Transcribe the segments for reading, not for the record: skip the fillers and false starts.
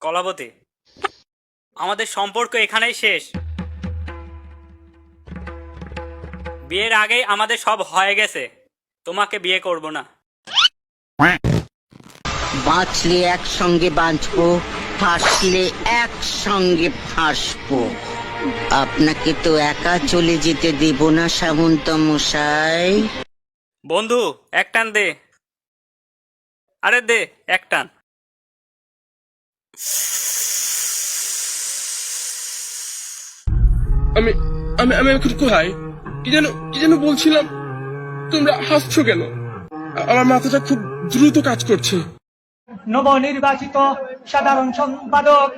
কলাবতী, আমাদের সম্পর্ক এখানেই শেষ। বিয়ের আগেই আমাদের সব হয়ে গেছে, তোমাকে বিয়ে করব না। বাঁচলে একসঙ্গে বাঁচবো, ফাঁসলে একসঙ্গে ফাঁসবো। আপনাকে তো একা চলে যেতে দেব না সামন্ত মশাই। বন্ধু, এক টান দে। আরে দে এক টান। আমি আমি আমি এখন কোথায়? কি যেন বলছিলাম? তোমরা হাসছো কেন? আমার মাথাটা খুব দ্রুত কাজ করছে। নবনির্বাচিত সাধারণ সম্পাদক,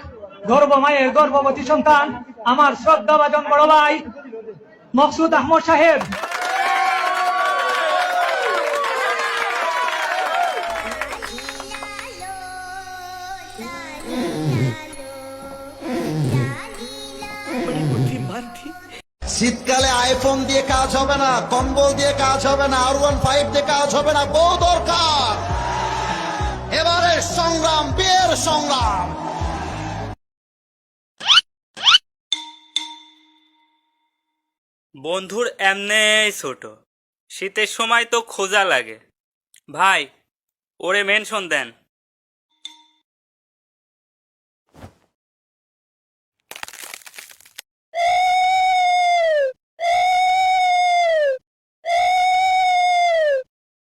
গর্ভমায়ের গর্ভবতী সন্তান, আমার শ্রদ্ধাভাজন বড় ভাই মকসুদ আহমদ সাহেব। শীতকালে আইফোন দিয়ে কাজ হবে না, কম্বল দিয়ে কাজ হবে না, R15 দিয়ে কাজ হবে না, বউ দরকার। এবারে সংগ্রাম, বিয়ের সংগ্রাম। বন্ধুর এমনেই ছোট, শীতের সময় তো খোঁজা লাগে। ভাই, ওরে মেনশন দেন।